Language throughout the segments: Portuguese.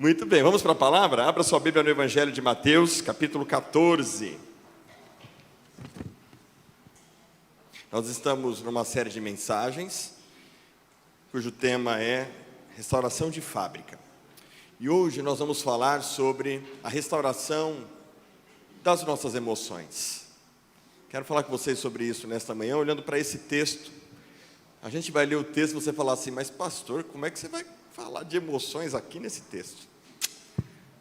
Muito bem, vamos para a palavra? Abra sua Bíblia no Evangelho de Mateus, capítulo 14. Nós estamos numa série de mensagens, cujo tema é restauração de fábrica. E hoje nós vamos falar sobre a restauração das nossas emoções. Quero falar com vocês sobre isso nesta manhã, olhando para esse texto. A gente vai ler o texto e você falar assim, mas pastor, como é que você vai falar de emoções aqui nesse texto?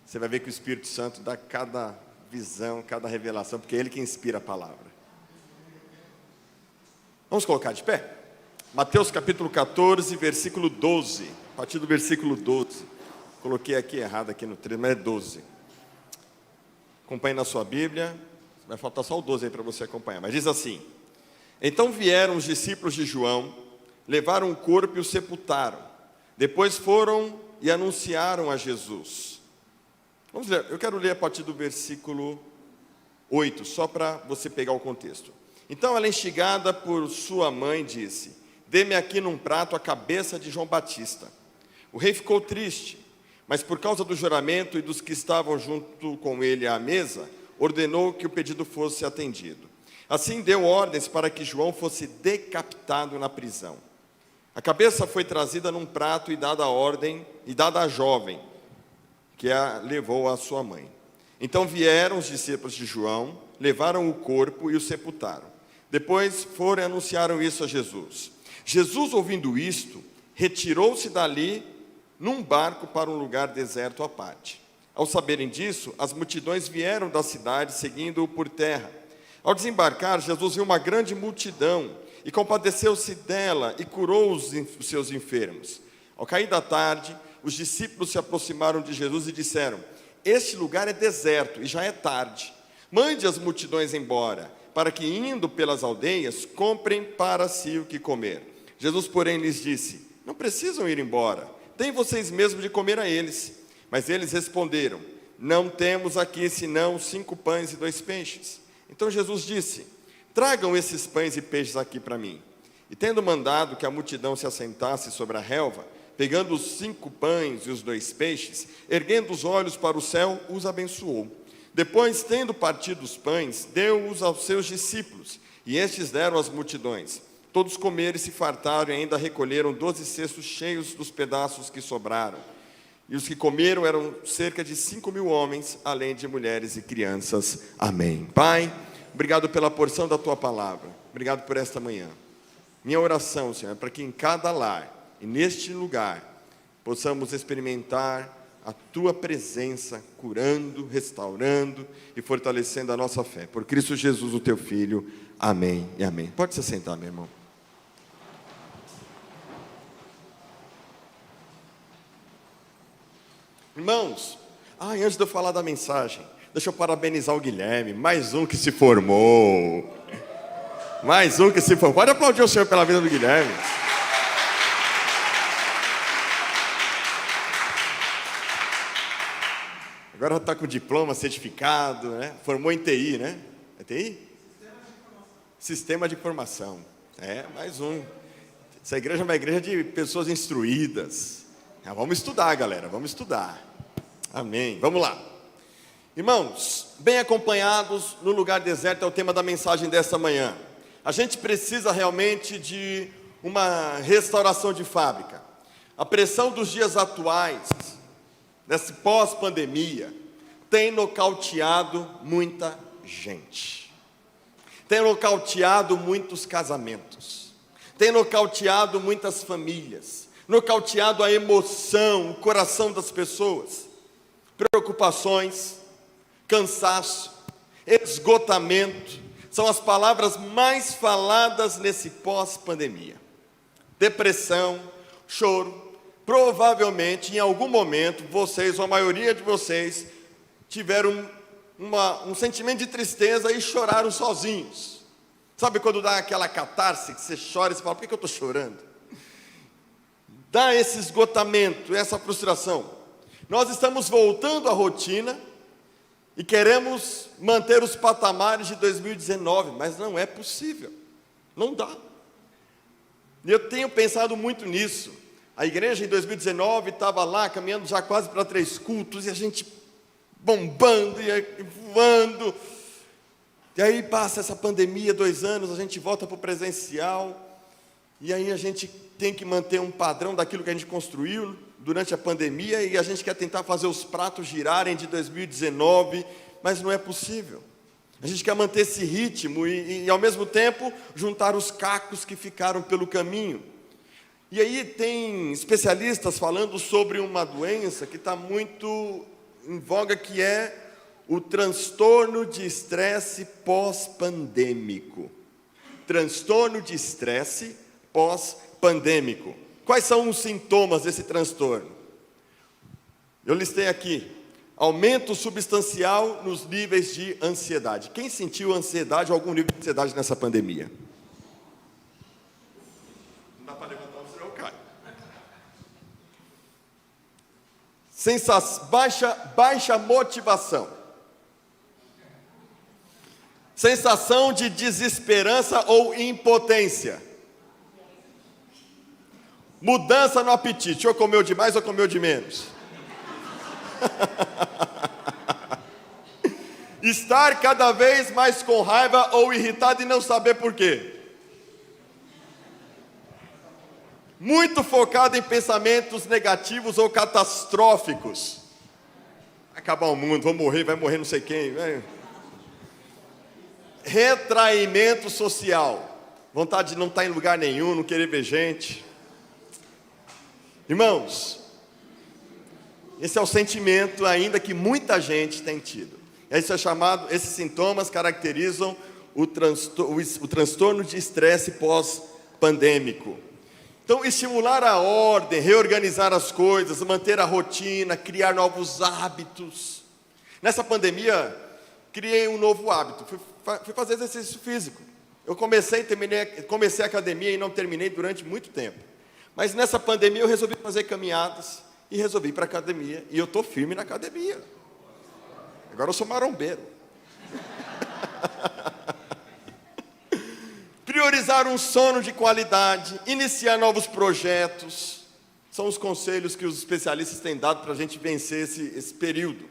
Você vai ver que o Espírito Santo dá cada visão, cada revelação, porque é Ele que inspira a palavra. Vamos colocar de pé? Mateus capítulo 14, versículo 12. A partir do versículo 12. Coloquei aqui errado aqui no 13, mas é 12. Acompanhe na sua Bíblia. Vai faltar só o 12 aí para você acompanhar. Mas diz assim: Então vieram os discípulos de João, levaram o corpo e o sepultaram. Depois foram e anunciaram a Jesus. Vamos ler, eu quero ler a partir do versículo 8, só para você pegar o contexto. Então ela, instigada por sua mãe, disse: Dê-me aqui num prato a cabeça de João Batista. O rei ficou triste, mas por causa do juramento e dos que estavam junto com ele à mesa, ordenou que o pedido fosse atendido. Assim deu ordens para que João fosse decapitado na prisão. A cabeça foi trazida num prato e dada a ordem, e dada à jovem, que a levou à sua mãe. Então vieram os discípulos de João, levaram o corpo e o sepultaram. Depois foram e anunciaram isso a Jesus. Jesus, ouvindo isto, retirou-se dali num barco para um lugar deserto à parte. Ao saberem disso, as multidões vieram da cidade, seguindo-o por terra. Ao desembarcar, Jesus viu uma grande multidão e compadeceu-se dela e curou os seus enfermos. Ao cair da tarde, os discípulos se aproximaram de Jesus e disseram: Este lugar é deserto e já é tarde. Mande as multidões embora, para que, indo pelas aldeias, comprem para si o que comer. Jesus, porém, lhes disse: Não precisam ir embora, deem vocês mesmos de comer a eles. Mas eles responderam: Não temos aqui senão 5 pães e 2 peixes. Então Jesus disse: Tragam esses pães e peixes aqui para mim. E tendo mandado que a multidão se assentasse sobre a relva, pegando os 5 pães e os 2 peixes, erguendo os olhos para o céu, os abençoou. Depois, tendo partido os pães, deu-os aos seus discípulos, e estes deram às multidões. Todos comeram e se fartaram, e ainda recolheram 12 cestos cheios dos pedaços que sobraram. E os que comeram eram cerca de 5.000 homens, além de mulheres e crianças. Amém. Pai, obrigado pela porção da Tua palavra. Obrigado por esta manhã. Minha oração, Senhor, é para que em cada lar e neste lugar possamos experimentar a Tua presença, curando, restaurando e fortalecendo a nossa fé. Por Cristo Jesus, o Teu Filho. Amém e amém. Pode se sentar, meu irmão. Irmãos, antes de eu falar da mensagem, deixa eu parabenizar o Guilherme, mais um que se formou. Mais um que se formou. Pode aplaudir o Senhor pela vida do Guilherme. Agora está com diploma, certificado, né? Formou em TI, né? É TI? Sistema de informação. É, mais um. Essa igreja é uma igreja de pessoas instruídas. Vamos estudar, galera, vamos estudar. Amém. Vamos lá. Irmãos, bem acompanhados no lugar deserto é o tema da mensagem desta manhã. A gente precisa realmente de uma restauração de fábrica. A pressão dos dias atuais, nesse pós-pandemia, tem nocauteado muita gente. Tem nocauteado muitos casamentos. Tem nocauteado muitas famílias. Nocauteado a emoção, o coração das pessoas. Preocupações, cansaço, esgotamento, são as palavras mais faladas nesse pós-pandemia. Depressão, choro. Provavelmente, em algum momento, vocês, ou a maioria de vocês, tiveram um sentimento de tristeza e choraram sozinhos. Sabe quando dá aquela catarse, que você chora e você fala: por que eu estou chorando? Dá esse esgotamento, essa frustração. Nós estamos voltando à rotina e queremos manter os patamares de 2019, mas não é possível, não dá. E eu tenho pensado muito nisso. A igreja em 2019 estava lá, caminhando já quase para 3 cultos, e a gente bombando e voando. E aí passa essa pandemia, 2 anos, a gente volta para o presencial, e aí a gente tem que manter um padrão daquilo que a gente construiu durante a pandemia, e a gente quer tentar fazer os pratos girarem de 2019, mas não é possível. A gente quer manter esse ritmo e ao mesmo tempo, juntar os cacos que ficaram pelo caminho. E aí tem especialistas falando sobre uma doença que está muito em voga, que é o transtorno de estresse pós-pandêmico. Transtorno de estresse pós-pandêmico. Quais são os sintomas desse transtorno? Eu listei aqui: aumento substancial nos níveis de ansiedade. Quem sentiu ansiedade ou algum nível de ansiedade nessa pandemia? Não dá para levantar, o senhor cai. Baixa motivação. Sensação de desesperança ou impotência. Mudança no apetite. Ou comeu demais ou comeu de menos. Estar cada vez mais com raiva ou irritado e não saber por quê. Muito focado em pensamentos negativos ou catastróficos. Vai acabar o mundo, vou morrer, vai morrer não sei quem. Retraimento social. Vontade de não estar em lugar nenhum, não querer ver gente. Irmãos, esse é o sentimento ainda que muita gente tem tido. Esses sintomas caracterizam o transtorno de estresse pós-pandêmico. Então, estimular a ordem, reorganizar as coisas, manter a rotina, criar novos hábitos. Nessa pandemia, criei um novo hábito, fui fazer exercício físico. Eu comecei a academia e não terminei durante muito tempo. Mas nessa pandemia eu resolvi fazer caminhadas e resolvi ir para a academia. E eu estou firme na academia. Agora eu sou marombeiro. Priorizar um sono de qualidade, iniciar novos projetos, são os conselhos que os especialistas têm dado para a gente vencer esse período.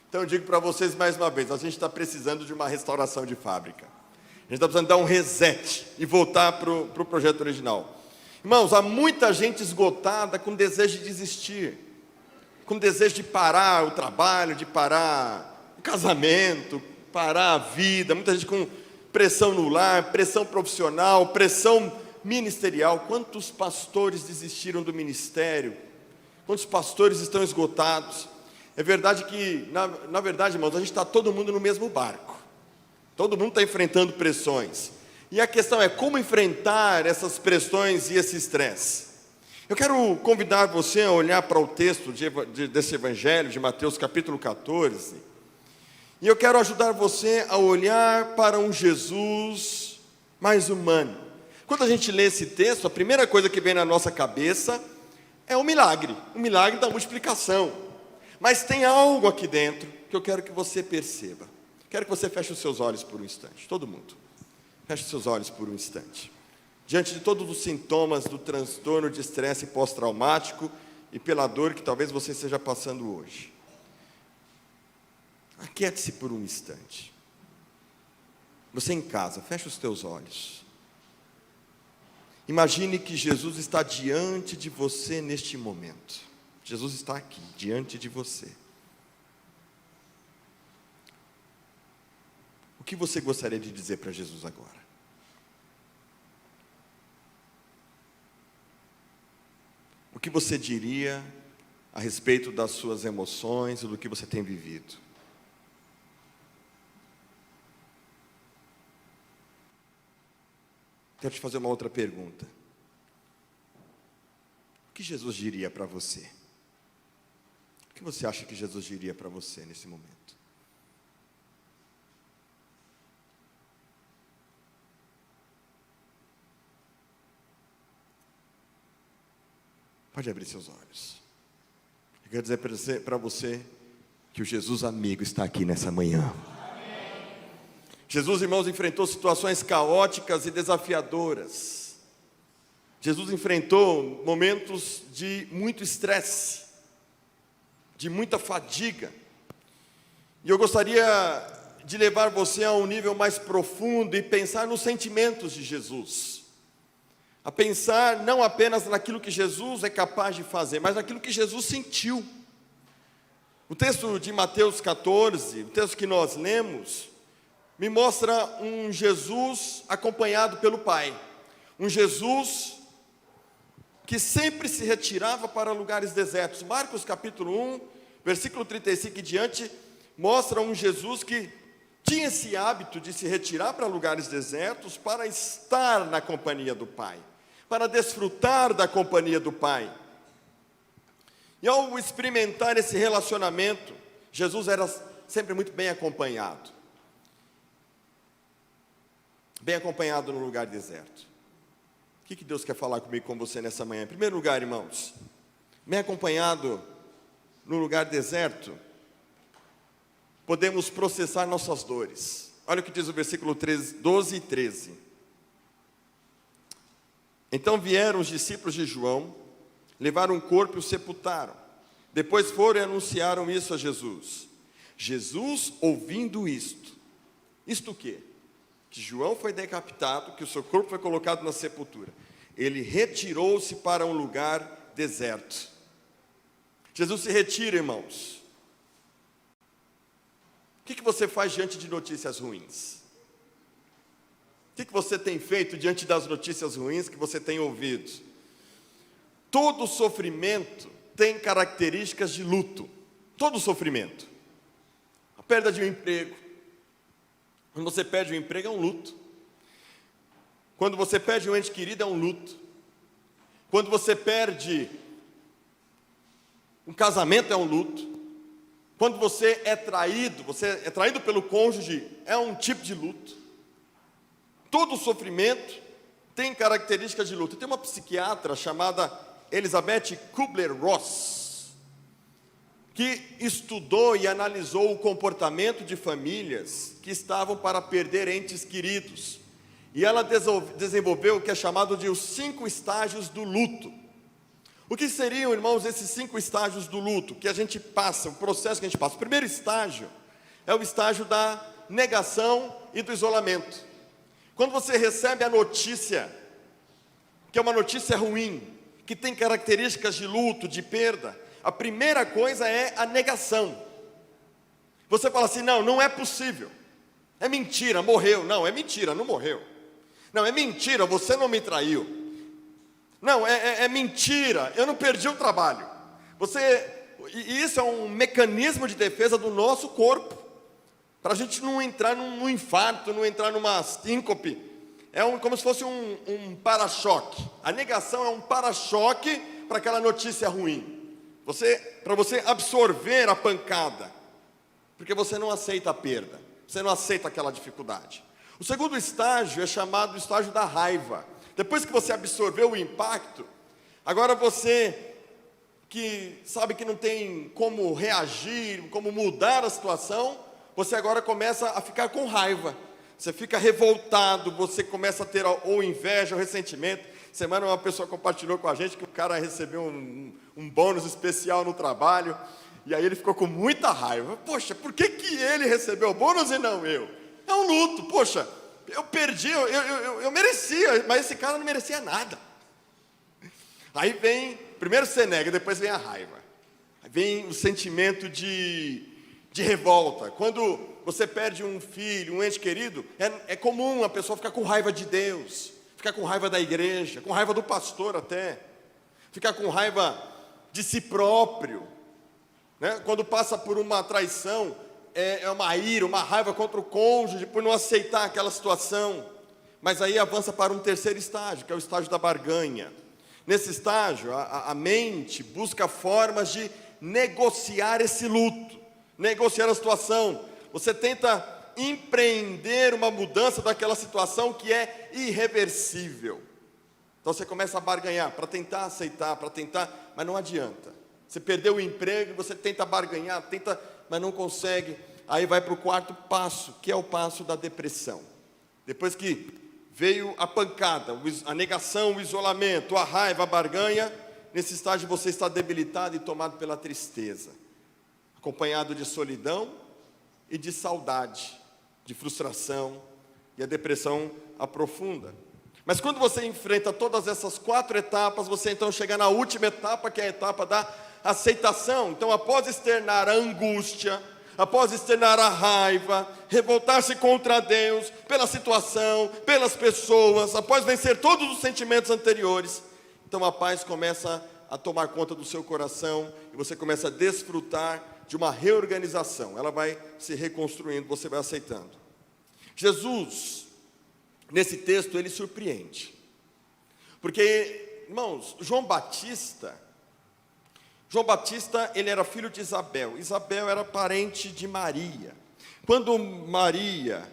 Então eu digo para vocês mais uma vez, a gente está precisando de uma restauração de fábrica. A gente está precisando dar um reset e voltar para o projeto original. Irmãos, há muita gente esgotada com desejo de desistir, com desejo de parar o trabalho, de parar o casamento, parar a vida, muita gente com pressão no lar, pressão profissional, pressão ministerial. Quantos pastores desistiram do ministério? Quantos pastores estão esgotados? É verdade que, na verdade, irmãos, a gente está todo mundo no mesmo barco. Todo mundo está enfrentando pressões. E a questão é como enfrentar essas pressões e esse estresse. Eu quero convidar você a olhar para o texto desse evangelho, de Mateus capítulo 14. E eu quero ajudar você a olhar para um Jesus mais humano. Quando a gente lê esse texto, a primeira coisa que vem na nossa cabeça é o milagre da multiplicação. Mas tem algo aqui dentro que eu quero que você perceba. Quero que você feche os seus olhos por um instante, todo mundo. Feche os seus olhos por um instante. Diante de todos os sintomas do transtorno de estresse pós-traumático e pela dor que talvez você esteja passando hoje, aquiete-se por um instante. Você em casa, feche os teus olhos. Imagine que Jesus está diante de você neste momento. Jesus está aqui, diante de você. O que você gostaria de dizer para Jesus agora? O que você diria a respeito das suas emoções ou do que você tem vivido? Quero te fazer uma outra pergunta. O que Jesus diria para você? O que você acha que Jesus diria para você nesse momento? Pode abrir seus olhos. Eu quero dizer para você que o Jesus amigo está aqui nessa manhã. Jesus, irmãos, enfrentou situações caóticas e desafiadoras. Jesus enfrentou momentos de muito estresse, de muita fadiga. E eu gostaria de levar você a um nível mais profundo e pensar nos sentimentos de Jesus. A pensar não apenas naquilo que Jesus é capaz de fazer, mas naquilo que Jesus sentiu. O texto de Mateus 14, o texto que nós lemos, me mostra um Jesus acompanhado pelo Pai. Um Jesus que sempre se retirava para lugares desertos. Marcos capítulo 1, versículo 35 e diante, mostra um Jesus que tinha esse hábito de se retirar para lugares desertos para estar na companhia do Pai, para desfrutar da companhia do Pai. E ao experimentar esse relacionamento, Jesus era sempre muito bem acompanhado. Bem acompanhado no lugar deserto. O que Deus quer falar comigo, com você nessa manhã? Em primeiro lugar, irmãos, bem acompanhado no lugar deserto, podemos processar nossas dores. Olha o que diz o versículo 12 e 13. Então vieram os discípulos de João, levaram o corpo e o sepultaram. Depois foram e anunciaram isso a Jesus. Jesus, ouvindo isto o quê? Que João foi decapitado, que o seu corpo foi colocado na sepultura. Ele retirou-se para um lugar deserto. Jesus se retira, irmãos. O que você faz diante de notícias ruins? O que você tem feito diante das notícias ruins que você tem ouvido? Todo sofrimento tem características de luto. Todo sofrimento. A perda de um emprego. Quando você perde um emprego é um luto. Quando você perde um ente querido é um luto. Quando você perde um casamento é um luto. Quando você é traído pelo cônjuge, é um tipo de luto. Todo sofrimento tem características de luto. Tem uma psiquiatra chamada Elizabeth Kubler-Ross, que estudou e analisou o comportamento de famílias que estavam para perder entes queridos. E ela desenvolveu o que é chamado de os 5 estágios do luto. O que seriam, irmãos, esses 5 estágios do luto que a gente passa, o processo que a gente passa? O primeiro estágio é o estágio da negação e do isolamento. Quando você recebe a notícia, que é uma notícia ruim, que tem características de luto, de perda, a primeira coisa é a negação. Você fala assim, não é possível. É mentira, morreu. Não, é mentira, não morreu. Não, é mentira, você não me traiu. Não, é mentira, eu não perdi o trabalho. E isso é um mecanismo de defesa do nosso corpo, para a gente não entrar num infarto, não entrar numa síncope. Como se fosse um para-choque. A negação é um para-choque para aquela notícia ruim. Para você absorver a pancada, porque você não aceita a perda, você não aceita aquela dificuldade. O segundo estágio é chamado estágio da raiva. Depois que você absorveu o impacto, agora você que sabe que não tem como reagir, como mudar a situação, você agora começa a ficar com raiva. Você fica revoltado, você começa a ter ou inveja ou ressentimento. Semana uma pessoa compartilhou com a gente que o cara recebeu um bônus especial no trabalho, e aí ele ficou com muita raiva. Poxa, por que ele recebeu o bônus e não eu? É um luto, poxa, eu perdi, eu merecia, mas esse cara não merecia nada. Aí primeiro você nega, depois vem a raiva. Aí vem o sentimento de revolta. Quando você perde um filho, um ente querido, é comum a pessoa ficar com raiva de Deus, ficar com raiva da igreja, com raiva do pastor até, ficar com raiva de si próprio, né? Quando passa por uma traição, é uma ira, uma raiva contra o cônjuge por não aceitar aquela situação. Mas aí avança para um terceiro estágio, que é o estágio da barganha. Nesse estágio, a mente busca formas de negociar esse luto, negociar a situação. Você tenta empreender uma mudança daquela situação que é irreversível. Então você começa a barganhar para tentar aceitar, mas não adianta. Você perdeu o emprego, você tenta barganhar, mas não consegue. Aí vai para o quarto passo, que é o passo da depressão. Depois que veio a pancada, a negação, o isolamento, a raiva, a barganha. Nesse estágio você está debilitado e tomado pela tristeza, acompanhado de solidão e de saudade, de frustração, e a depressão aprofunda. Mas quando você enfrenta todas essas 4 etapas, você então chega na última etapa, que é a etapa da aceitação. Então, após externar a angústia, após externar a raiva, revoltar-se contra Deus, pela situação, pelas pessoas, após vencer todos os sentimentos anteriores, então a paz começa a tomar conta do seu coração, e você começa a desfrutar de uma reorganização. Ela vai se reconstruindo, você vai aceitando. Jesus, nesse texto, ele surpreende. Porque, irmãos, João Batista, ele era filho de Isabel. Isabel era parente de Maria. Quando Maria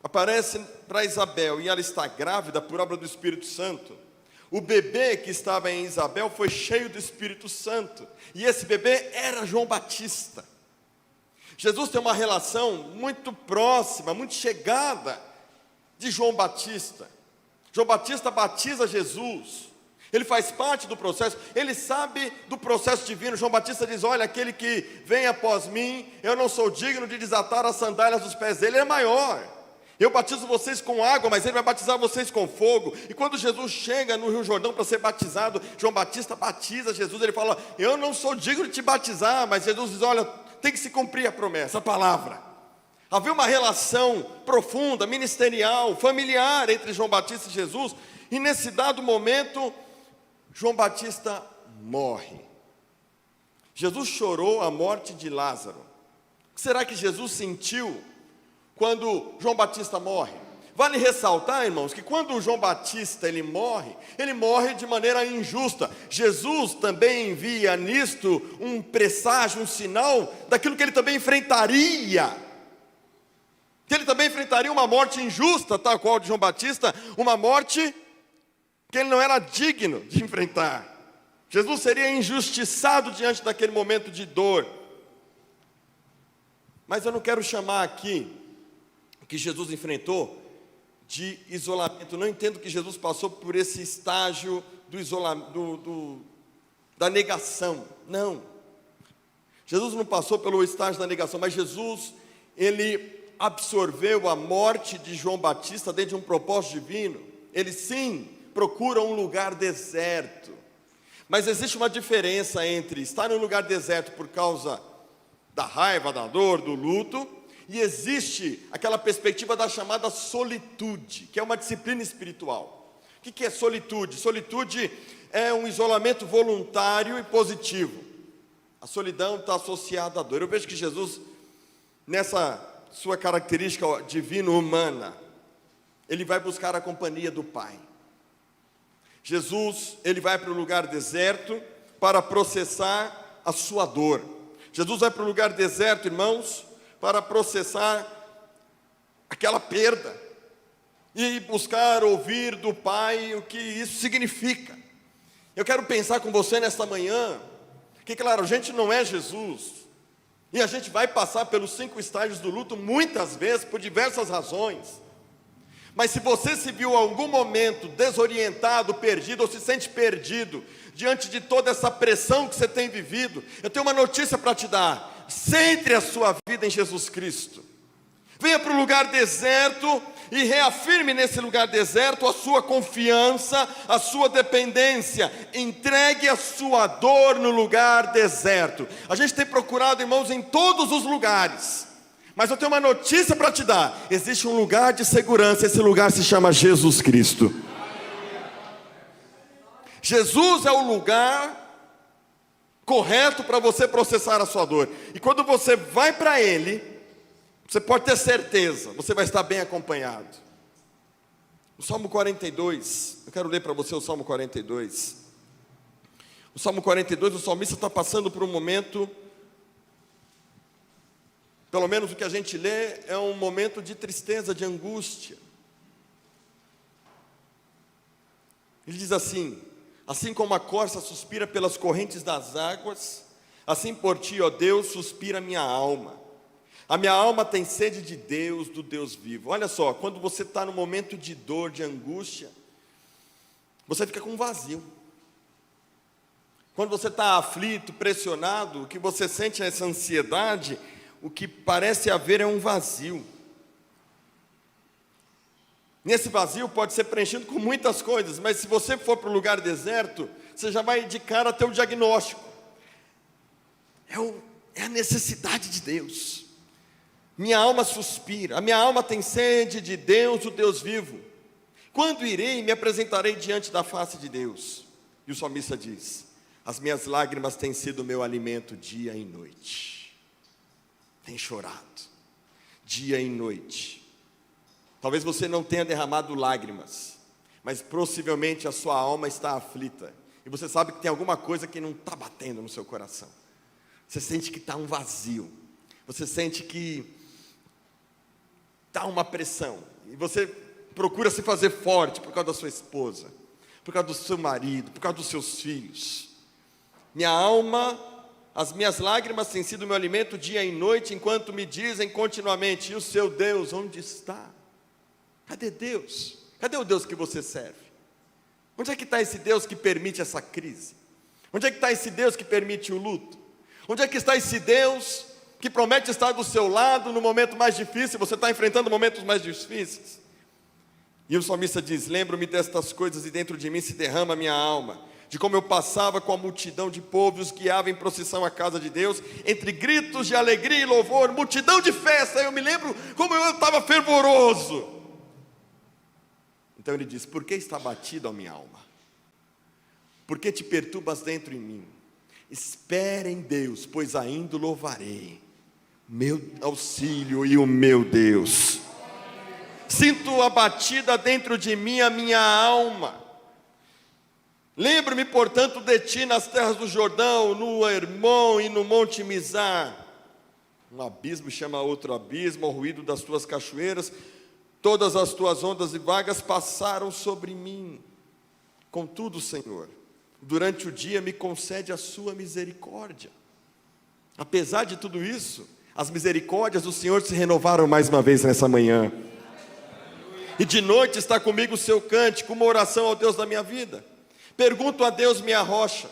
aparece para Isabel e ela está grávida por obra do Espírito Santo, o bebê que estava em Isabel foi cheio do Espírito Santo. E esse bebê era João Batista. Jesus tem uma relação muito próxima, muito chegada de João Batista. João Batista batiza Jesus. Ele faz parte do processo, ele sabe do processo divino. João Batista diz: olha, aquele que vem após mim, eu não sou digno de desatar as sandálias dos pés dele, ele é maior. Eu batizo vocês com água, mas ele vai batizar vocês com fogo. E quando Jesus chega no Rio Jordão para ser batizado, João Batista batiza Jesus. Ele fala: eu não sou digno de te batizar, mas Jesus diz: olha, tem que se cumprir a promessa, a palavra. Havia uma relação profunda, ministerial, familiar entre João Batista e Jesus. E nesse dado momento, João Batista morre. Jesus chorou a morte de Lázaro. O que será que Jesus sentiu quando João Batista morre? Vale ressaltar, irmãos, que quando João Batista ele morre de maneira injusta. Jesus também envia nisto um presságio, um sinal daquilo que ele também enfrentaria. Que ele também enfrentaria uma morte injusta, tal qual de João Batista, uma morte que ele não era digno de enfrentar. Jesus seria injustiçado diante daquele momento de dor. Mas eu não quero chamar aqui o que Jesus enfrentou de isolamento. Não entendo que Jesus passou por esse estágio do isolamento, da negação. Não. Jesus não passou pelo estágio da negação, mas Jesus, ele absorveu a morte de João Batista dentro de um propósito divino. Ele sim procura um lugar deserto. Mas existe uma diferença entre estar em um lugar deserto por causa da raiva, da dor, do luto, e existe aquela perspectiva da chamada solitude, que é uma disciplina espiritual. O que é solitude? Solitude é um isolamento voluntário e positivo. A solidão está associada à dor. Eu vejo que Jesus, nessa sua característica divino-humana, ele vai buscar a companhia do Pai. Jesus, ele vai para o lugar deserto para processar a sua dor. Jesus vai para o lugar deserto, irmãos, para processar aquela perda e buscar ouvir do Pai o que isso significa. Eu quero pensar com você nesta manhã, que claro, a gente não é Jesus, e a gente vai passar pelos 5 estágios do luto muitas vezes, por diversas razões. Mas se você se viu em algum momento desorientado, perdido, ou se sente perdido, diante de toda essa pressão que você tem vivido, eu tenho uma notícia para te dar: centre a sua vida em Jesus Cristo. Venha para o lugar deserto e reafirme nesse lugar deserto a sua confiança, a sua dependência. Entregue a sua dor no lugar deserto. A gente tem procurado, irmãos, em todos os lugares, mas eu tenho uma notícia para te dar: existe um lugar de segurança, esse lugar se chama Jesus Cristo. Jesus é o lugar correto para você processar a sua dor. E quando você vai para Ele, você pode ter certeza, você vai estar bem acompanhado. O Salmo 42, eu quero ler para você o Salmo 42. O Salmo 42, o salmista está passando por um momento, pelo menos o que a gente lê, é um momento de tristeza, de angústia. Ele diz assim: assim como a corça suspira pelas correntes das águas, assim por ti, ó Deus, suspira minha alma. A minha alma tem sede de Deus, do Deus vivo. Olha só, quando você está no momento de dor, de angústia, você fica com um vazio. Quando você está aflito, pressionado, o que você sente é essa ansiedade, o que parece haver é um vazio. Nesse vazio pode ser preenchido com muitas coisas, mas se você for para um lugar deserto, você já vai de cara ter o diagnóstico. É a necessidade de Deus. Minha alma suspira, a minha alma tem sede de Deus, o Deus vivo. Quando irei, me apresentarei diante da face de Deus. E o salmista diz: as minhas lágrimas têm sido meu alimento dia e noite. Tem chorado, dia e noite. Talvez você não tenha derramado lágrimas, mas possivelmente a sua alma está aflita. E você sabe que tem alguma coisa que não está batendo no seu coração. Você sente que está um vazio. Você sente que está uma pressão. E você procura se fazer forte por causa da sua esposa, por causa do seu marido, por causa dos seus filhos. Minha alma, as minhas lágrimas têm sido meu alimento dia e noite, enquanto me dizem continuamente: e o seu Deus, onde está? Cadê Deus? Cadê o Deus que você serve? Onde é que está esse Deus que permite essa crise? Onde é que está esse Deus que permite o luto? Onde é que está esse Deus que promete estar do seu lado no momento mais difícil? Você está enfrentando momentos mais difíceis. E o salmista diz: lembro-me destas coisas e dentro de mim se derrama a minha alma, de como eu passava com a multidão de povo e os guiava em procissão à casa de Deus, entre gritos de alegria e louvor, multidão de festa. Eu me lembro como eu estava fervoroso. Então ele diz: por que está batido a minha alma? Por que te perturbas dentro em mim? Espere em Deus, pois ainda o louvarei, meu auxílio e o meu Deus. Sinto abatida dentro de mim a minha alma. Lembro-me, portanto, de ti nas terras do Jordão, no Hermon e no Monte Mizar. Um abismo chama outro abismo, ao ruído das tuas cachoeiras, todas as tuas ondas e vagas passaram sobre mim. Contudo, Senhor, durante o dia me concede a sua misericórdia. Apesar de tudo isso, as misericórdias do Senhor se renovaram mais uma vez nessa manhã. E de noite está comigo o seu cântico, uma oração ao Deus da minha vida. Pergunto a Deus, minha rocha: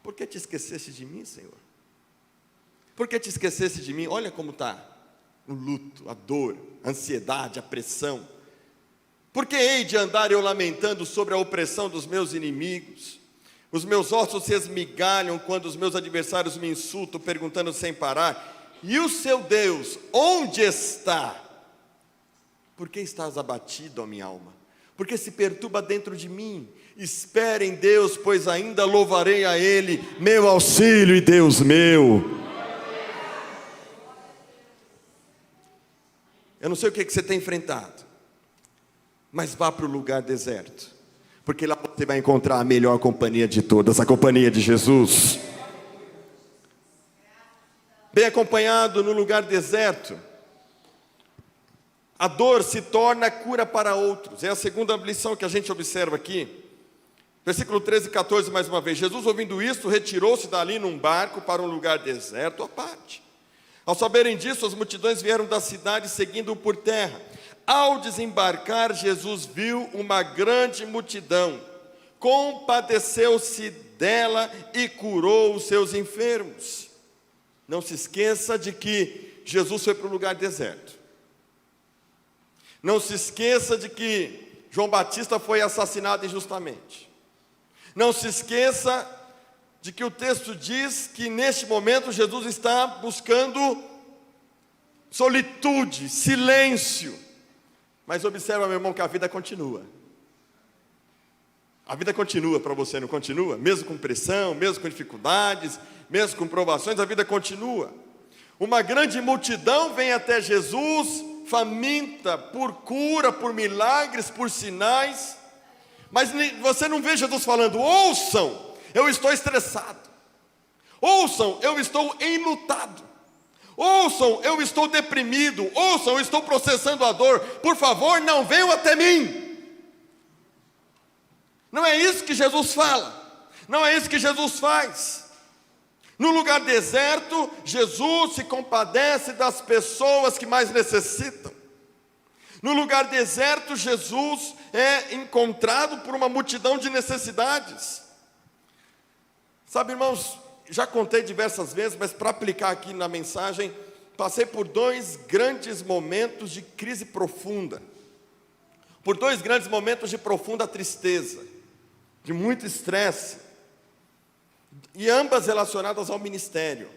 por que te esqueceste de mim, Senhor? Por que te esqueceste de mim? Olha como está o luto, a dor, a ansiedade, a pressão. Por que hei de andar eu lamentando sobre a opressão dos meus inimigos? Os meus ossos se esmigalham quando os meus adversários me insultam, perguntando sem parar: e o seu Deus, onde está? Por que estás abatido, ó minha alma? Por que se perturba dentro de mim? Espere em Deus, pois ainda louvarei a Ele, meu auxílio e Deus meu. Eu não sei o que você tem enfrentado, mas vá para o lugar deserto, porque lá você vai encontrar a melhor companhia de todas, a companhia de Jesus. Bem acompanhado no lugar deserto, a dor se torna cura para outros. É a segunda lição que a gente observa aqui. Versículo 13 e 14 mais uma vez. Jesus, ouvindo isto, retirou-se dali num barco para um lugar deserto à parte. Ao saberem disso, as multidões vieram da cidade seguindo-o por terra. Ao desembarcar, Jesus viu uma grande multidão, compadeceu-se dela e curou os seus enfermos. Não se esqueça de que Jesus foi para um lugar deserto. Não se esqueça de que João Batista foi assassinado injustamente. Não se esqueça de que o texto diz que neste momento Jesus está buscando solitude, silêncio. Mas observa, meu irmão, que a vida continua. A vida continua para você, não continua? Mesmo com pressão, mesmo com dificuldades, mesmo com provações, a vida continua. Uma grande multidão vem até Jesus, faminta por cura, por milagres, por sinais. Mas você não vê Jesus falando: ouçam, eu estou estressado. Ouçam, eu estou enlutado. Ouçam, eu estou deprimido. Ouçam, eu estou processando a dor. Por favor, não venham até mim. Não é isso que Jesus fala. Não é isso que Jesus faz. No lugar deserto, Jesus se compadece das pessoas que mais necessitam. No lugar deserto, Jesus é encontrado por uma multidão de necessidades. Sabe, irmãos, já contei diversas vezes, mas para aplicar aqui na mensagem, passei por 2 grandes momentos de crise profunda. Por 2 grandes momentos de profunda tristeza, de muito estresse. E ambas relacionadas ao ministério.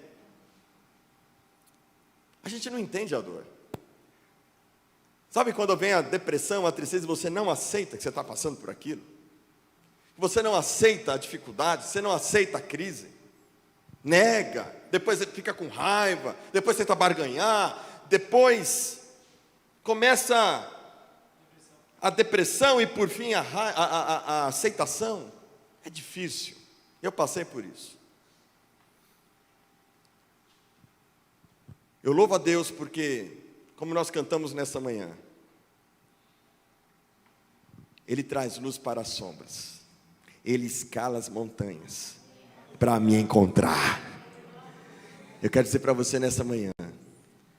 A gente não entende a dor. Sabe quando vem a depressão, a tristeza, e você não aceita que você está passando por aquilo? Você não aceita a dificuldade, você não aceita a crise. Nega, depois você fica com raiva, depois tenta barganhar, depois começa a depressão e por fim a aceitação. É difícil. Eu passei por isso. Eu louvo a Deus porque, como nós cantamos nessa manhã, Ele traz luz para as sombras, Ele escala as montanhas para me encontrar. Eu quero dizer para você nessa manhã,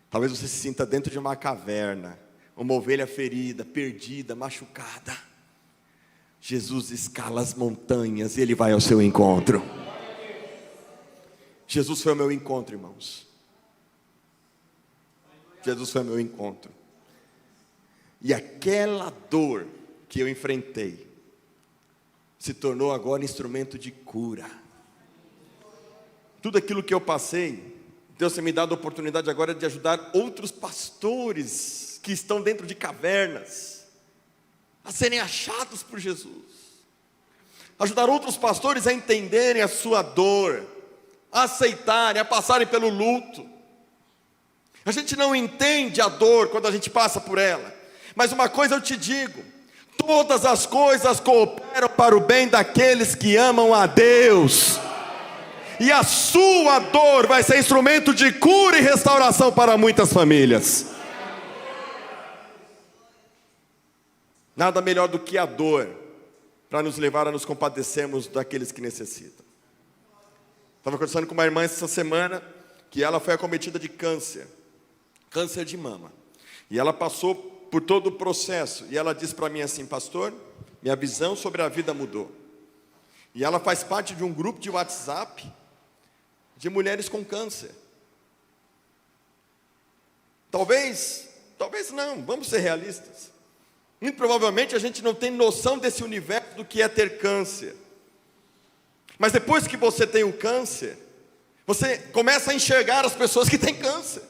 talvez você se sinta dentro de uma caverna, uma ovelha ferida, perdida, machucada. Jesus escala as montanhas e Ele vai ao seu encontro. Jesus foi ao meu encontro, irmãos. Jesus foi ao meu encontro. E aquela dor que eu enfrentei se tornou agora instrumento de cura. Tudo aquilo que eu passei, Deus tem me dado a oportunidade agora de ajudar outros pastores que estão dentro de cavernas a serem achados por Jesus. Ajudar outros pastores a entenderem a sua dor, a aceitarem, a passarem pelo luto. A gente não entende a dor quando a gente passa por ela, mas uma coisa eu te digo: todas as coisas cooperam para o bem daqueles que amam a Deus, e a sua dor vai ser instrumento de cura e restauração para muitas famílias. Nada melhor do que a dor para nos levar a nos compadecermos daqueles que necessitam. Estava conversando com uma irmã essa semana que ela foi acometida de câncer de mama. E ela passou por todo o processo. E ela disse para mim assim: pastor, minha visão sobre a vida mudou. E ela faz parte de um grupo de WhatsApp de mulheres com câncer. Talvez não, vamos ser realistas. Muito provavelmente a gente não tem noção desse universo do que é ter câncer. Mas depois que você tem o câncer, você começa a enxergar as pessoas que têm câncer.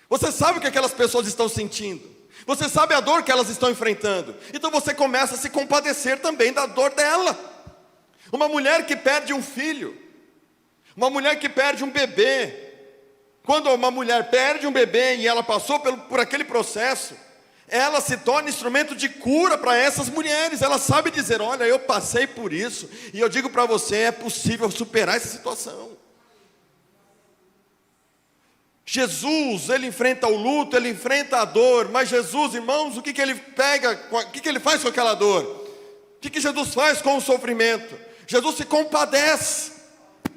Você sabe o que aquelas pessoas estão sentindo. Você sabe a dor que elas estão enfrentando. Então você começa a se compadecer também da dor dela. Uma mulher que perde um filho, uma mulher que perde um bebê. Quando uma mulher perde um bebê e ela passou por aquele processo, ela se torna instrumento de cura para essas mulheres. Ela sabe dizer: olha, eu passei por isso, e eu digo para você, é possível superar essa situação. Jesus, Ele enfrenta o luto, Ele enfrenta a dor. Mas Jesus, irmãos, o que Ele pega, o que Ele faz com aquela dor? O que Jesus faz com o sofrimento? Jesus se compadece.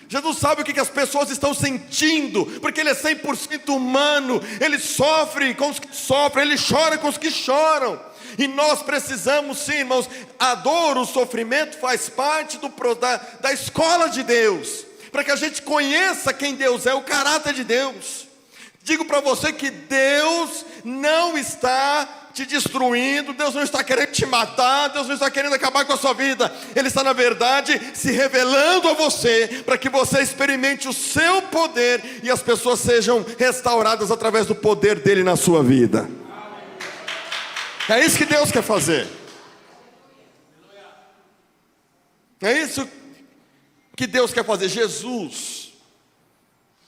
Jesus sabe o que as pessoas estão sentindo, porque Ele é 100% humano. Ele sofre com os que sofrem, Ele chora com os que choram. E nós precisamos sim, irmãos, a dor, o sofrimento faz parte da escola de Deus, para que a gente conheça quem Deus é, o caráter de Deus. Digo para você que Deus não está te destruindo, Deus não está querendo te matar, Deus não está querendo acabar com a sua vida. Ele está, na verdade, se revelando a você, para que você experimente o seu poder e as pessoas sejam restauradas através do poder dele na sua vida. É isso que Deus quer fazer. É isso que Deus quer fazer. Jesus,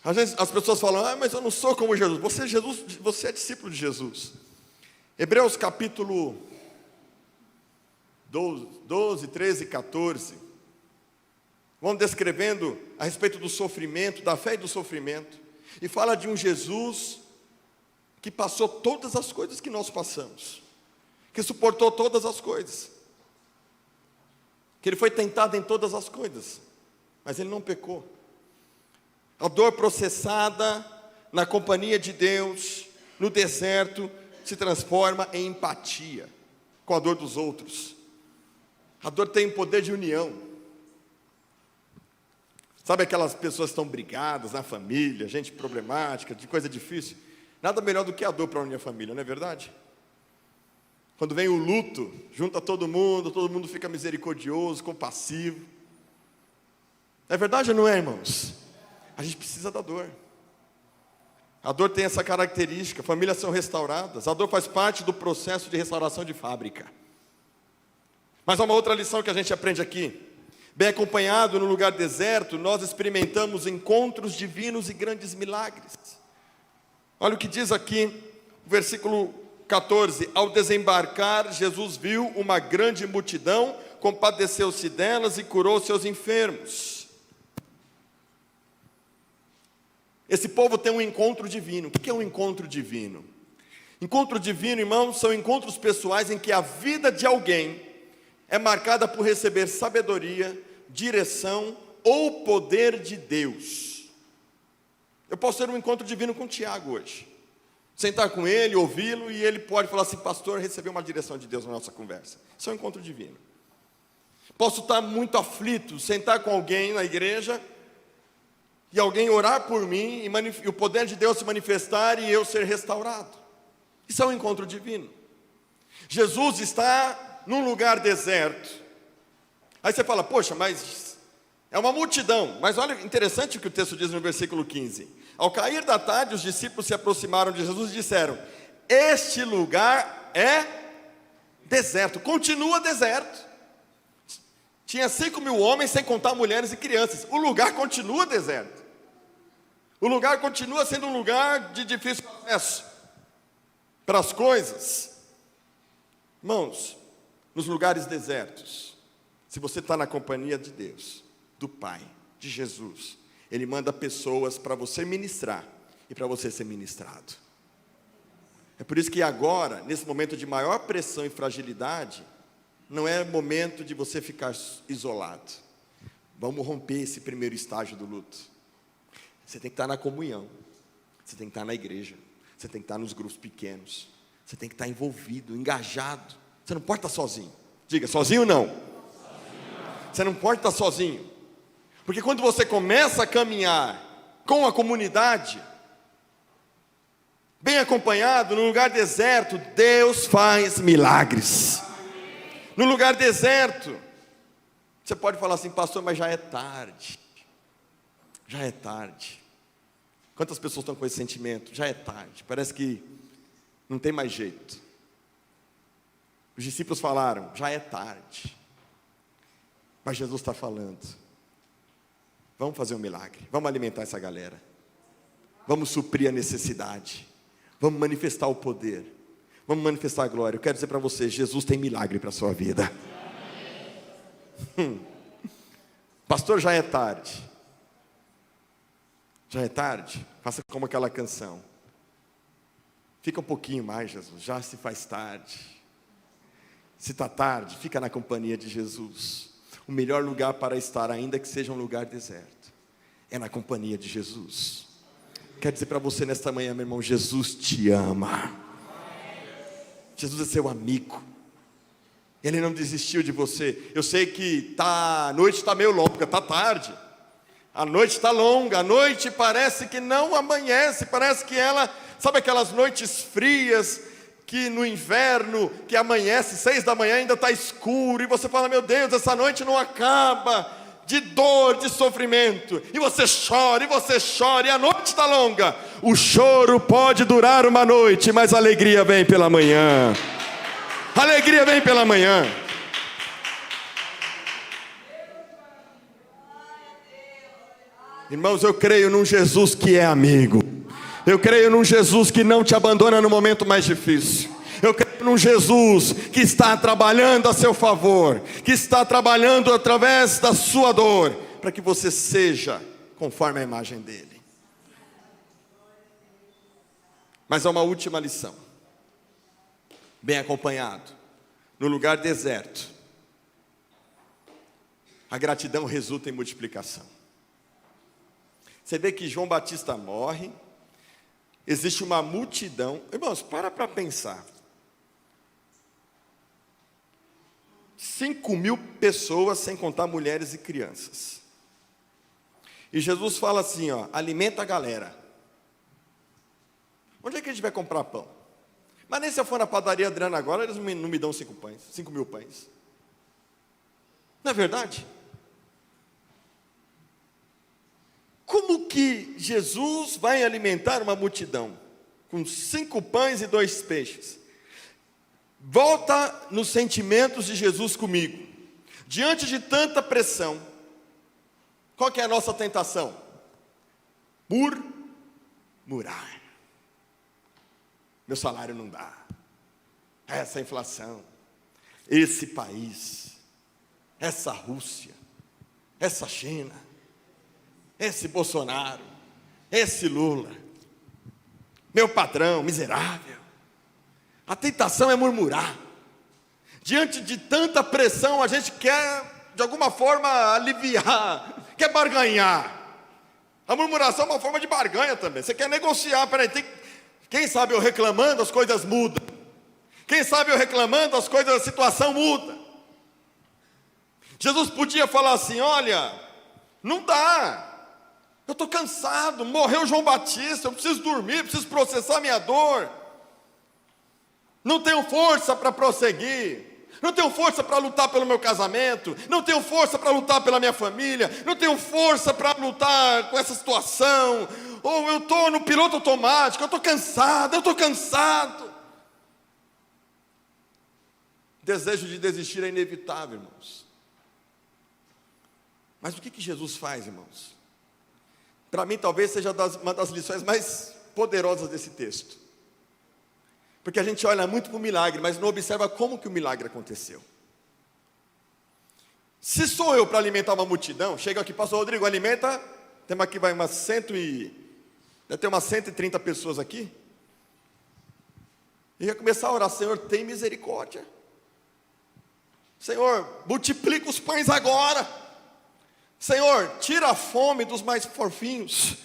às vezes as pessoas falam: ah, mas eu não sou como Jesus. Você é discípulo de Jesus. Hebreus capítulo 12, 13 e 14 vão descrevendo a respeito do sofrimento, da fé e do sofrimento, e fala de um Jesus que passou todas as coisas que nós passamos, que suportou todas as coisas, que Ele foi tentado em todas as coisas, mas Ele não pecou. A dor processada na companhia de Deus, no deserto, se transforma em empatia com a dor dos outros. A dor tem poder de união. Sabe aquelas pessoas que estão brigadas na família, gente problemática, de coisa difícil? Nada melhor do que a dor para unir a família, não é verdade? Quando vem o luto, junta todo mundo fica misericordioso, compassivo. É verdade ou não é, irmãos? A gente precisa da dor. A dor tem essa característica, famílias são restauradas. A dor faz parte do processo de restauração de fábrica. Mas há uma outra lição que a gente aprende aqui. Bem acompanhado no lugar deserto, nós experimentamos encontros divinos e grandes milagres. Olha o que diz aqui, o versículo 14. Ao desembarcar, Jesus viu uma grande multidão, compadeceu-se delas e curou seus enfermos. Esse povo tem um encontro divino. O que é um encontro divino? Encontro divino, irmãos, são encontros pessoais em que a vida de alguém é marcada por receber sabedoria, direção ou poder de Deus. Eu posso ter um encontro divino com o Tiago hoje. Sentar com ele, ouvi-lo, e ele pode falar assim: pastor, recebeu uma direção de Deus na nossa conversa. Isso é um encontro divino. Posso estar muito aflito, sentar com alguém na igreja, e alguém orar por mim, e o poder de Deus se manifestar, e eu ser restaurado. Isso é um encontro divino. Jesus está num lugar deserto. Aí você fala: poxa, mas é uma multidão. Mas olha, interessante o que o texto diz no versículo 15. Ao cair da tarde, os discípulos se aproximaram de Jesus e disseram: este lugar é deserto, continua deserto. Tinha 5.000 homens, sem contar mulheres e crianças. O lugar continua deserto. O lugar continua sendo um lugar de difícil acesso para as coisas. Irmãos, nos lugares desertos, se você está na companhia de Deus, do Pai, de Jesus, Ele manda pessoas para você ministrar e para você ser ministrado. É por isso que agora, nesse momento de maior pressão e fragilidade, não é momento de você ficar isolado. Vamos romper esse primeiro estágio do luto. Você tem que estar na comunhão, você tem que estar na igreja, você tem que estar nos grupos pequenos, você tem que estar envolvido, engajado. Você não pode estar sozinho. Diga, sozinho ou não? Você não pode estar sozinho. Porque quando você começa a caminhar com a comunidade, bem acompanhado, no lugar deserto, Deus faz milagres. No lugar deserto, você pode falar assim: pastor, mas já é tarde. Já é tarde. Quantas pessoas estão com esse sentimento? Já é tarde, parece que não tem mais jeito. Os discípulos falaram: já é tarde. Mas Jesus está falando: vamos fazer um milagre, vamos alimentar essa galera, vamos suprir a necessidade, vamos manifestar o poder, vamos manifestar a glória. Eu quero dizer para você: Jesus tem milagre para a sua vida. Pastor, já é tarde. Já é tarde? Faça como aquela canção: fica um pouquinho mais, Jesus, já se faz tarde. Se está tarde, fica na companhia de Jesus. O melhor lugar para estar, ainda que seja um lugar deserto, é na companhia de Jesus. Quero dizer para você nesta manhã, meu irmão: Jesus te ama. Jesus é seu amigo. Ele não desistiu de você. Eu sei que a noite está meio longa, está tarde. A noite está longa, a noite parece que não amanhece, parece que ela, sabe aquelas noites frias, que no inverno, que amanhece 6 da manhã, ainda está escuro, e você fala: meu Deus, essa noite não acaba, de dor, de sofrimento, e você chora, e a noite está longa. O choro pode durar uma noite, mas a alegria vem pela manhã. A alegria vem pela manhã. Irmãos, eu creio num Jesus que é amigo. Eu creio num Jesus que não te abandona no momento mais difícil. Eu creio num Jesus que está trabalhando a seu favor, que está trabalhando através da sua dor, para que você seja conforme a imagem dele. Mas há uma última lição. Bem acompanhado, no lugar deserto, a gratidão resulta em multiplicação. Você vê que João Batista morre, existe uma multidão. Irmãos, para pensar. 5.000 pessoas, sem contar mulheres e crianças. E Jesus fala assim, ó, alimenta a galera. Onde é que a gente vai comprar pão? Mas nem se eu for na padaria Adriana agora, eles não me dão 5.000 pães. Não é verdade? Como que Jesus vai alimentar uma multidão? Com 5 pães e 2 peixes. Volta nos sentimentos de Jesus comigo. Diante de tanta pressão, qual que é a nossa tentação? Murmurar. Meu salário não dá. Essa inflação. Esse país. Essa Rússia. Essa China. Esse Bolsonaro. Esse Lula. Meu patrão miserável. A tentação é murmurar. Diante de tanta pressão, a gente quer, de alguma forma, aliviar, quer barganhar. A murmuração é uma forma de barganha também. Você quer negociar, quem sabe eu reclamando, as coisas mudam. Quem sabe eu reclamando, a situação muda. Jesus podia falar assim, olha, não dá. Eu estou cansado, morreu João Batista, eu preciso dormir, preciso processar minha dor. Não tenho força para prosseguir. Não tenho força para lutar pelo meu casamento. Não tenho força para lutar pela minha família. Não tenho força para lutar com essa situação. Ou eu estou no piloto automático. Eu estou cansado. Desejo de desistir é inevitável, irmãos. Mas o que Jesus faz, irmãos? Para mim talvez seja uma das lições mais poderosas desse texto. Porque a gente olha muito para o milagre, mas não observa como que o milagre aconteceu. Se sou eu para alimentar uma multidão, chega aqui, pastor Rodrigo, alimenta, temos aqui deve ter umas 130 pessoas aqui. E ia começar a orar, Senhor, tem misericórdia. Senhor, multiplica os pães agora. Senhor, tira a fome dos mais fofinhos.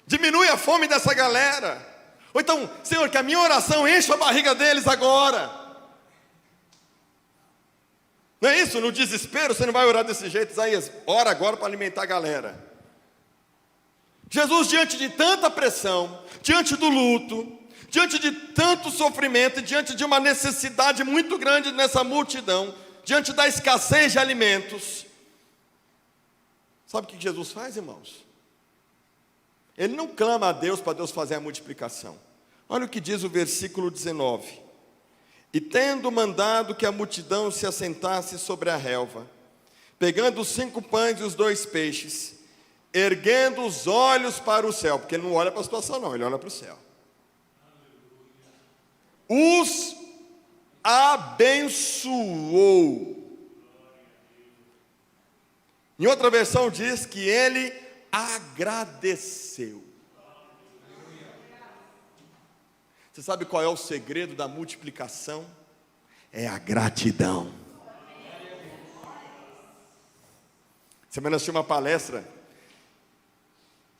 Diminui a fome dessa galera. Ou então, Senhor, que a minha oração encha a barriga deles agora. Não é isso? No desespero, você não vai orar desse jeito, Isaías. Ora agora para alimentar a galera. Jesus, diante de tanta pressão, diante do luto, diante de tanto sofrimento, diante de uma necessidade muito grande nessa multidão, diante da escassez de alimentos, sabe o que Jesus faz, irmãos? Ele não clama a Deus para Deus fazer a multiplicação. Olha o que diz o versículo 19. E tendo mandado que a multidão se assentasse sobre a relva, pegando os 5 pães e os 2 peixes, erguendo os olhos para o céu, porque ele não olha para a situação não, ele olha para o céu. Os abençoou. Em outra versão diz que ele agradeceu. Você sabe qual é o segredo da multiplicação? É a gratidão. Semana eu assisti uma palestra,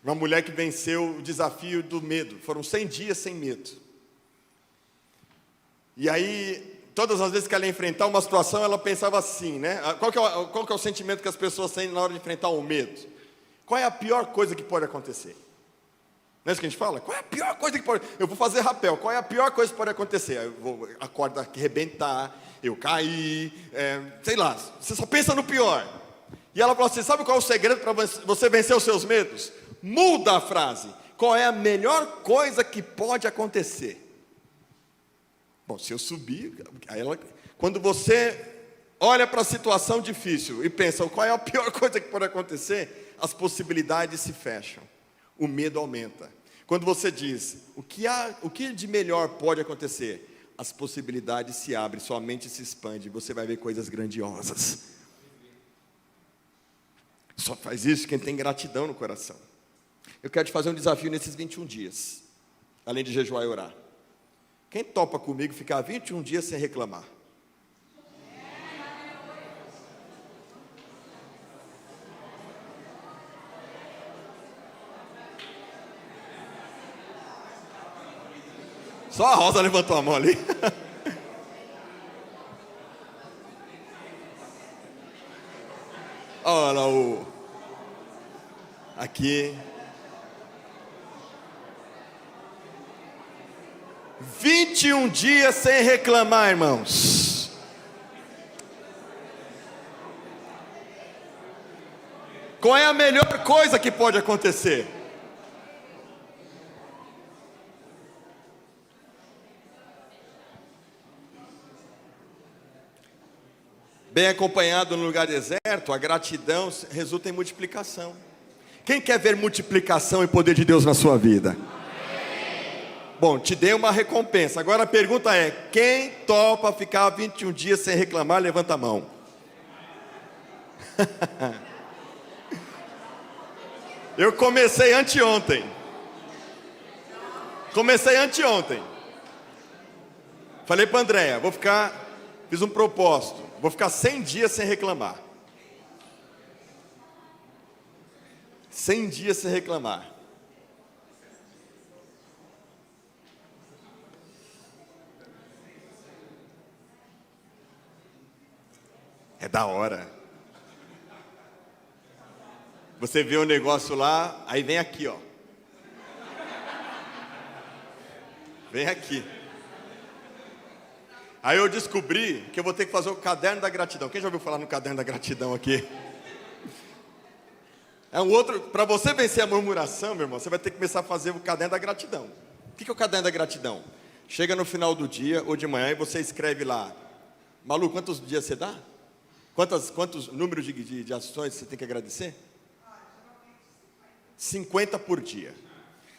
uma mulher que venceu o desafio do medo. Foram 100 dias sem medo. E aí, todas as vezes que ela ia enfrentar uma situação, ela pensava assim, né? Qual que é o sentimento que as pessoas têm na hora de enfrentar o medo? Qual é a pior coisa que pode acontecer? Não é isso que a gente fala? Qual é a pior coisa que pode... Eu vou fazer rapel, qual é a pior coisa que pode acontecer? Eu vou a corda arrebentar, eu cair, sei lá, você só pensa no pior. E ela falou assim, sabe qual é o segredo para você vencer os seus medos? Muda a frase. Qual é a melhor coisa que pode acontecer? Bom, se eu subir, quando você olha para a situação difícil e pensa, qual é a pior coisa que pode acontecer? As possibilidades se fecham, o medo aumenta. Quando você diz, o que de melhor pode acontecer? As possibilidades se abrem, sua mente se expande, você vai ver coisas grandiosas. Só faz isso quem tem gratidão no coração. Eu quero te fazer um desafio nesses 21 dias, além de jejuar e orar. Quem topa comigo ficar 21 dias sem reclamar? Só a Rosa levantou a mão ali. Olha o... Aqui. 21 dias sem reclamar, irmãos. Qual é a melhor coisa que pode acontecer? Bem acompanhado no lugar deserto, a gratidão resulta em multiplicação. Quem quer ver multiplicação e poder de Deus na sua vida? Bom, te dei uma recompensa. Agora a pergunta é: quem topa ficar 21 dias sem reclamar? Levanta a mão. Eu comecei anteontem. Falei para a Andréia, fiz um propósito. Vou ficar 100 dias sem reclamar. 100 dias sem reclamar. É da hora. Você vê o negócio lá, aí vem aqui, ó. Vem aqui. Aí eu descobri que eu vou ter que fazer o caderno da gratidão. Quem já ouviu falar no caderno da gratidão aqui? É um outro, para você vencer a murmuração, meu irmão, você vai ter que começar a fazer o caderno da gratidão. O que é o caderno da gratidão? Chega no final do dia ou de manhã e você escreve lá: Malu, quantos dias você dá? Quantos números de ações você tem que agradecer? 50 por dia.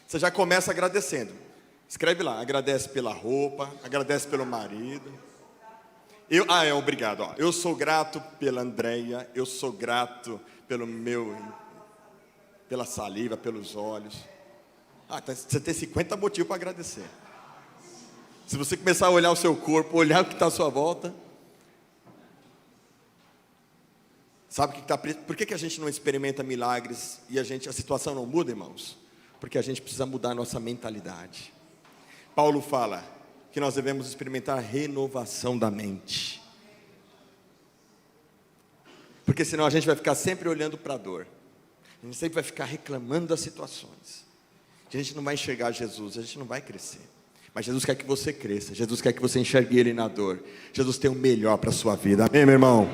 Você já começa agradecendo. Escreve lá: agradece pela roupa, agradece pelo marido. Obrigado. Eu sou grato pela Andréia, eu sou grato pela saliva, pelos olhos. Você tem 50 motivos para agradecer. Se você começar a olhar o seu corpo, olhar o que está à sua volta, sabe o que está preso? Por que a gente não experimenta milagres e a situação não muda, irmãos? Porque a gente precisa mudar a nossa mentalidade. Paulo fala que nós devemos experimentar a renovação da mente. Porque senão a gente vai ficar sempre olhando para a dor. A gente sempre vai ficar reclamando das situações. A gente não vai enxergar Jesus, a gente não vai crescer. Mas Jesus quer que você cresça, Jesus quer que você enxergue Ele na dor. Jesus tem o melhor para a sua vida. Amém, meu irmão?